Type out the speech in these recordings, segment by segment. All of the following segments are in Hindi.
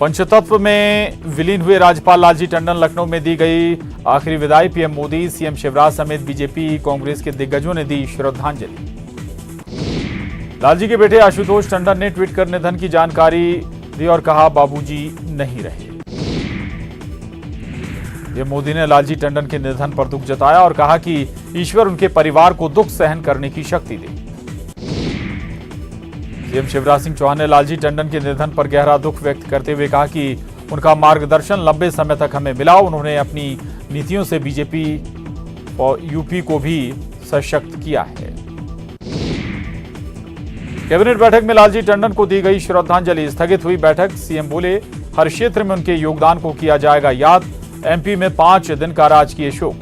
पंचतत्व में विलीन हुए राज्यपाल लालजी टंडन लखनऊ में दी गई आखिरी विदाई। पीएम मोदी, सीएम शिवराज समेत बीजेपी कांग्रेस के दिग्गजों ने दी श्रद्धांजलि। लालजी के बेटे आशुतोष टंडन ने ट्वीट कर निधन की जानकारी दी और कहा, बाबूजी नहीं रहे। पीएम मोदी ने लालजी टंडन के निधन पर दुख जताया और कहा कि ईश्वर उनके परिवार को दुख सहन करने की शक्ति दे। सीएम शिवराज सिंह चौहान ने लालजी टंडन के निधन पर गहरा दुख व्यक्त करते हुए कहा कि उनका मार्गदर्शन लंबे समय तक हमें मिला। उन्होंने अपनी नीतियों से बीजेपी और यूपी को भी सशक्त किया है। कैबिनेट बैठक में लालजी टंडन को दी गई श्रद्धांजलि। स्थगित हुई बैठक। सीएम बोले, हर क्षेत्र में उनके योगदान को किया जाएगा याद। एमपी में 5 दिन का राजकीय शोक।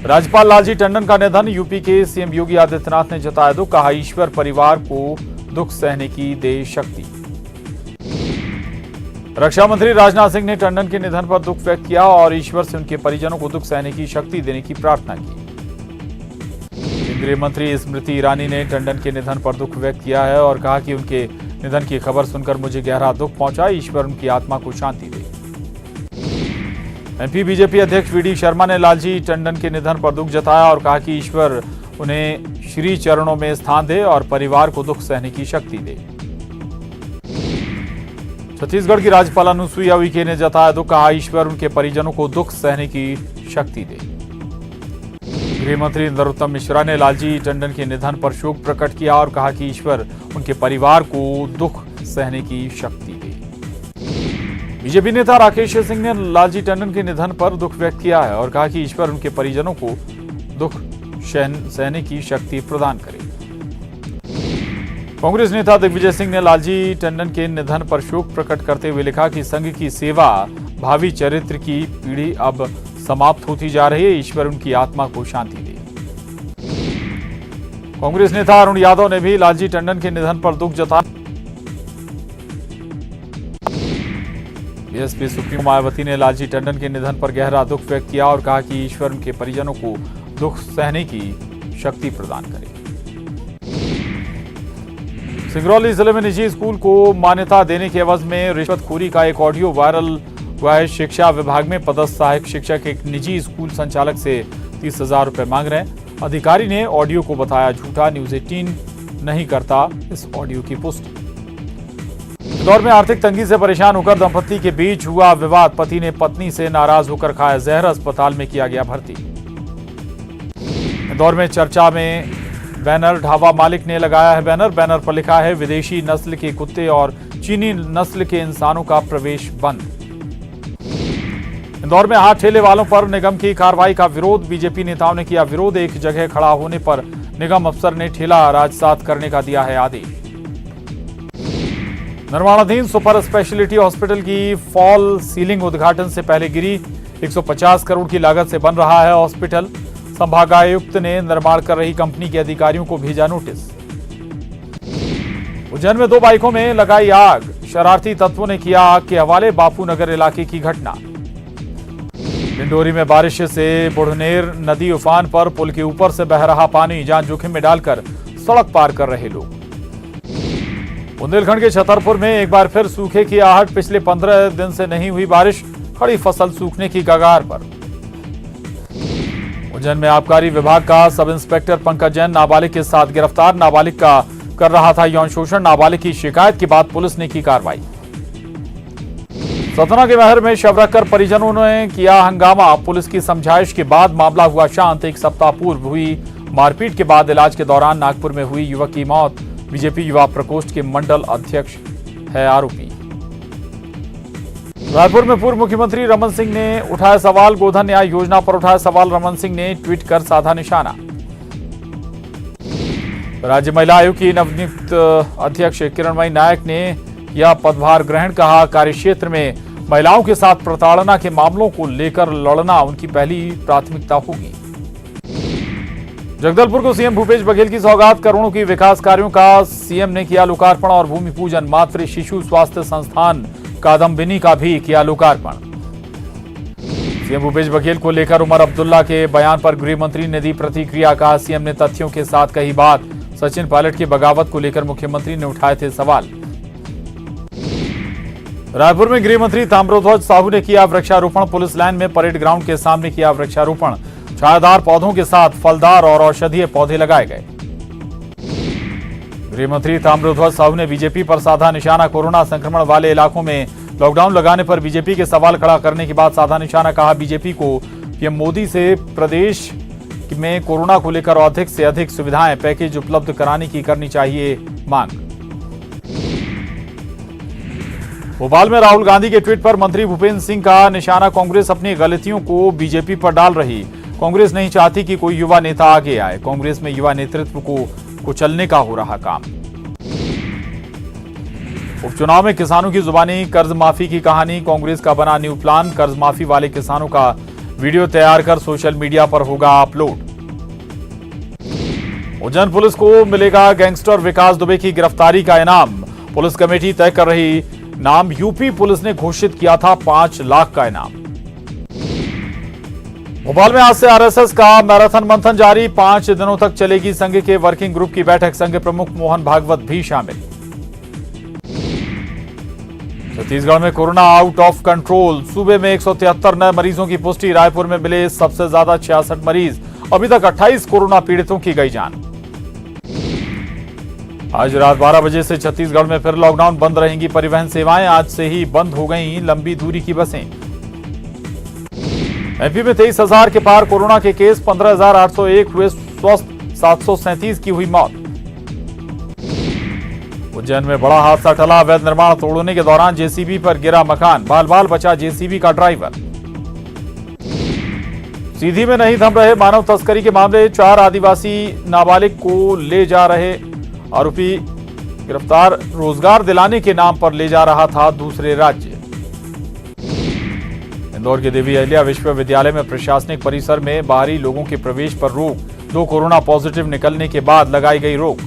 राज्यपाल लालजी टंडन का निधन। यूपी के सीएम योगी आदित्यनाथ ने जताया दुख। कहा, ईश्वर परिवार को दुख सहने की दे शक्ति। रक्षा मंत्री राजनाथ सिंह ने टंडन के निधन पर दुख व्यक्त किया और ईश्वर से उनके परिजनों को दुख सहने की शक्ति देने की प्रार्थना की। केंद्रीय मंत्री स्मृति ईरानी ने टंडन के निधन पर दुख व्यक्त किया है और कहा कि उनके निधन की खबर सुनकर मुझे गहरा दुख पहुंचा। ईश्वर उनकी आत्मा को शांति दे। एमपी बीजेपी अध्यक्ष वीडी शर्मा ने लालजी टंडन के निधन पर दुख जताया और कहा कि ईश्वर उन्हें श्री चरणों में स्थान दे और परिवार को दुख सहने की शक्ति दे। छत्तीसगढ़ की राज्यपाल अनुसुईया उइके ने जताया दुख। कहा, ईश्वर उनके परिजनों को दुख सहने की शक्ति दे। गृह मंत्री नरोत्तम मिश्रा ने लालजी टंडन के निधन पर शोक प्रकट किया और कहा कि ईश्वर उनके परिवार को दुख सहने की शक्ति दे। बीजेपी नेता राकेश सिंह ने लालजी टंडन के निधन पर दुख व्यक्त किया है और कहा कि ईश्वर उनके परिजनों को दुख सहने की शक्ति प्रदान करे। कांग्रेस नेता दिग्विजय सिंह ने लालजी टंडन के निधन पर शोक प्रकट करते हुए लिखा कि संघ की सेवा भावी चरित्र की पीढ़ी अब समाप्त होती जा रही है। ईश्वर उनकी आत्मा को शांति दे। कांग्रेस नेता अरुण यादव ने भी लालजी टंडन के निधन पर दुख जताया। बीएसपी सुप्रीमो मायावती ने लालजी टंडन के निधन पर गहरा दुख व्यक्त किया और कहा कि ईश्वर उनके परिजनों को दुख सहने की शक्ति प्रदान करे। सिंगरौली जिले में निजी स्कूल को मान्यता देने के एवज में रिश्वतखोरी का एक ऑडियो वायरल हुआ है। शिक्षा विभाग में पदस्थ सहायक शिक्षक एक निजी स्कूल संचालक से 30,000 रुपए मांग रहे हैं। अधिकारी ने ऑडियो को बताया झूठा। न्यूज 18 नहीं करता इस ऑडियो की पुष्टि। इंदौर में आर्थिक तंगी से परेशान होकर दंपति के बीच हुआ विवाद। पति ने पत्नी से नाराज होकर खाया जहर। अस्पताल में किया गया भर्ती। इंदौर में चर्चा में बैनर। ढाबा मालिक ने लगाया है बैनर। बैनर पर लिखा है, विदेशी नस्ल के कुत्ते और चीनी नस्ल के इंसानों का प्रवेश बंद। इंदौर में हाथ ठेले वालों पर निगम की कार्रवाई का विरोध। बीजेपी नेताओं ने किया विरोध। एक जगह खड़ा होने पर निगम अफसर ने ठेला राजसात करने का दिया है आदेश। निर्माणाधीन सुपर स्पेशलिटी हॉस्पिटल की फॉल सीलिंग उद्घाटन से पहले गिरी। 150 करोड़ की लागत से बन रहा है हॉस्पिटल। संभागायुक्त ने निर्माण कर रही कंपनी के अधिकारियों को भेजा नोटिस। उज्जैन में 2 बाइकों में लगाई आग। शरारती तत्वों ने किया आग के हवाले। बापू नगर इलाके की घटना। डिंडोरी में बारिश से बुढ़नेर नदी उफान पर। पुल के ऊपर से बह रहा पानी। जान जोखिम में डालकर सड़क पार कर रहे लोग। बुंदेलखंड के छतरपुर में एक बार फिर सूखे की आहट। पिछले 15 दिन से नहीं हुई बारिश। खड़ी फसल सूखने की कगार पर। उज्जैन में आबकारी विभाग का सब इंस्पेक्टर पंकज जैन नाबालिग के साथ गिरफ्तार। नाबालिग का कर रहा था यौन शोषण। नाबालिग की शिकायत के बाद पुलिस ने की कार्रवाई। सतना के महर में शव रखकर परिजनों ने किया हंगामा। पुलिस की समझाइश के बाद मामला हुआ शांत। एक सप्ताह पूर्व हुई मारपीट के बाद इलाज के दौरान नागपुर में हुई युवक की मौत। बीजेपी युवा प्रकोष्ठ के मंडल अध्यक्ष है आरोपी। रायपुर में पूर्व मुख्यमंत्री रमन सिंह ने उठाया सवाल। गोधन न्याय योजना पर उठाया सवाल। रमन सिंह ने ट्वीट कर साधा निशाना। राज्य महिला आयोग की नवनियुक्त अध्यक्ष किरणमयी नायक ने किया पदभार ग्रहण। कहा, कार्यक्षेत्र में महिलाओं के साथ प्रताड़ना के मामलों को लेकर लड़ना उनकी पहली प्राथमिकता होगी। जगदलपुर को सीएम भूपेश बघेल की सौगात। करोड़ों की विकास कार्यों का सीएम ने किया लोकार्पण और भूमि पूजन। मातृ शिशु स्वास्थ्य संस्थान कादम्बिनी का भी किया लोकार्पण। सीएम भूपेश बघेल को लेकर उमर अब्दुल्ला के बयान पर गृह मंत्री ने दी प्रतिक्रिया। कहा, सीएम ने तथ्यों के साथ कही बात। सचिन पायलट की बगावत को लेकर मुख्यमंत्री ने उठाए थे सवाल। रायपुर में गृह मंत्री ताम्रध्वज साहू ने किया वृक्षारोपण। पुलिस लाइन में परेड ग्राउंड के सामने किया वृक्षारोपण। छायादार पौधों के साथ फलदार और औषधीय पौधे लगाए गए। गृह मंत्री ताम्रध्वज साहू ने बीजेपी पर साधा निशाना। कोरोना संक्रमण वाले इलाकों में लॉकडाउन लगाने पर बीजेपी के सवाल खड़ा करने के बाद साधा निशाना। कहा, बीजेपी को पीएम मोदी से प्रदेश में कोरोना को लेकर अधिक से अधिक सुविधाएं पैकेज उपलब्ध कराने की करनी चाहिए मांग। भोपाल में राहुल गांधी के ट्वीट पर मंत्री भूपेंद्र सिंह का निशाना। कांग्रेस अपनी गलतियों को बीजेपी पर डाल रही। कांग्रेस नहीं चाहती कि कोई युवा नेता आगे आए। कांग्रेस में युवा नेतृत्व को कुचलने का हो रहा काम। उपचुनाव में किसानों की जुबानी कर्ज माफी की कहानी। कांग्रेस का बना न्यू प्लान। कर्ज माफी वाले किसानों का वीडियो तैयार कर सोशल मीडिया पर होगा अपलोड। उज्जैन पुलिस को मिलेगा गैंगस्टर विकास दुबे की गिरफ्तारी का इनाम। पुलिस कमेटी तय कर रही नाम। यूपी पुलिस ने घोषित किया था 5 लाख का इनाम। भोपाल में आज से आरएसएस का मैराथन मंथन जारी। 5 दिनों तक चलेगी संघ के वर्किंग ग्रुप की बैठक। संघ प्रमुख मोहन भागवत भी शामिल। छत्तीसगढ़ में कोरोना आउट ऑफ कंट्रोल। सूबे में 173 नए मरीजों की पुष्टि। रायपुर में मिले सबसे ज्यादा 66 मरीज। अभी तक 28 कोरोना पीड़ितों की गई जान। आज रात 12 बजे से छत्तीसगढ़ में फिर लॉकडाउन। बंद रहेंगी परिवहन सेवाएं। आज से ही बंद हो गई लंबी दूरी की बसें। एमपी में 23,000 के पार कोरोना के केस। 15,801 हुए स्वस्थ। 737 की हुई मौत। उज्जैन में बड़ा हादसा टला। अवैध निर्माण तोड़ने के दौरान जेसीबी पर गिरा मकान। बाल बाल बचा जेसीबी का ड्राइवर। सीधी में नहीं थम रहे मानव तस्करी के मामले। 4 आदिवासी नाबालिग को ले जा रहे आरोपी गिरफ्तार। रोजगार दिलाने के नाम पर ले जा रहा था दूसरे राज्य। इंदौर के देवी अहिल्या विश्वविद्यालय में प्रशासनिक परिसर में बाहरी लोगों के प्रवेश पर रोक। 2 कोरोना पॉजिटिव निकलने के बाद लगाई गई रोक।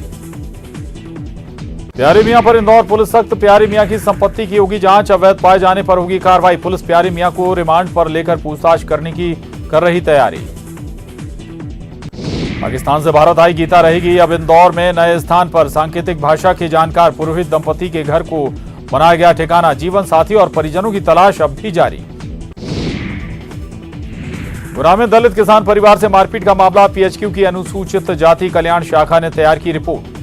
प्यारे मियां पर इंदौर पुलिस सख्त। प्यारे मियां की संपत्ति की होगी जांच। अवैध पाए जाने पर होगी कार्रवाई। पुलिस प्यारे मियां को रिमांड पर लेकर पूछताछ करने की कर रही तैयारी। पाकिस्तान से भारत आई गीता रहेगी अब इंदौर में नए स्थान पर। सांकेतिक भाषा के जानकार पुरोहित दंपति के घर को बनाया गया ठिकाना। जीवन साथी और परिजनों की तलाश अब भी जारी। गुना में दलित किसान परिवार से मारपीट का मामला। पीएचक्यू की अनुसूचित जाति कल्याण शाखा ने तैयार की रिपोर्ट।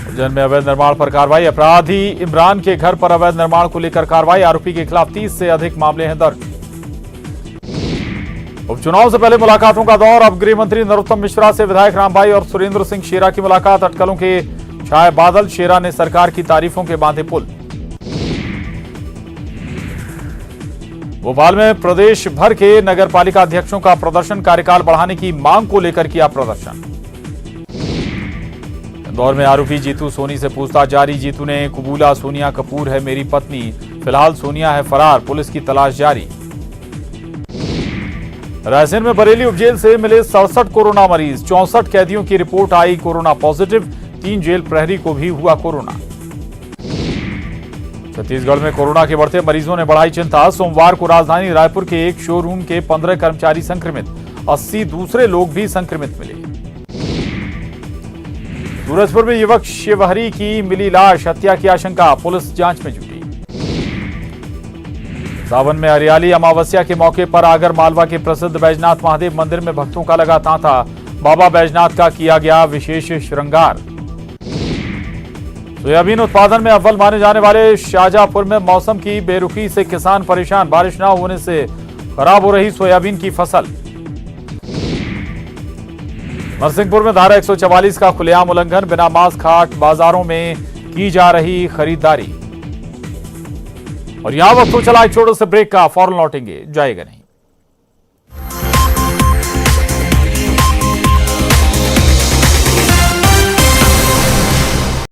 उज्जैन में अवैध निर्माण पर कार्रवाई। अपराधी इमरान के घर पर अवैध निर्माण को लेकर कार्रवाई। आरोपी के खिलाफ 30 से अधिक मामले हैं दर्ज। उपचुनाव से पहले मुलाकातों का दौर। अब गृह मंत्री नरोत्तम मिश्रा से विधायक रामभाई और सुरेंद्र सिंह शेरा की मुलाकात। अटकलों के छाए बादल। शेरा ने सरकार की तारीफों के बांधे पुल। भोपाल में प्रदेश भर के नगरपालिका अध्यक्षों का प्रदर्शन। कार्यकाल बढ़ाने की मांग को लेकर किया प्रदर्शन। इंदौर में आरोपी जीतू सोनी से पूछताछ जारी। जीतू ने कबूला, सोनिया कपूर है मेरी पत्नी। फिलहाल सोनिया है फरार। पुलिस की तलाश जारी। रायसेन में बरेली उपजेल से मिले 67 कोरोना मरीज। 64 कैदियों की रिपोर्ट आई कोरोना पॉजिटिव। 3 जेल प्रहरी को भी हुआ कोरोना। छत्तीसगढ़ में कोरोना के बढ़ते मरीजों ने बढ़ाई चिंता। सोमवार को राजधानी रायपुर के एक शोरूम के 15 कर्मचारी संक्रमित। 80 दूसरे लोग भी संक्रमित मिले। सूरजपुर में युवक शिवहरी की मिली लाश। हत्या की आशंका। पुलिस जांच में जुटी। सावन में हरियाली। अमावस्या के मौके पर आगर मालवा के प्रसिद्ध बैजनाथ महादेव मंदिर में भक्तों का लगा तांता। बाबा बैजनाथ का किया गया विशेष श्रृंगार। सोयाबीन उत्पादन में अव्वल माने जाने वाले शाहजहांपुर में मौसम की बेरुखी से किसान परेशान। बारिश न होने से खराब हो रही सोयाबीन की फसल। नरसिंहपुर में धारा 144 का खुलेआम उल्लंघन। बिना मास्क हाट बाजारों में की जा रही खरीदारी। और यहां वक्त तो चला एक छोटे से ब्रेक का। फौरन लौटेंगे, जाएगा नहीं।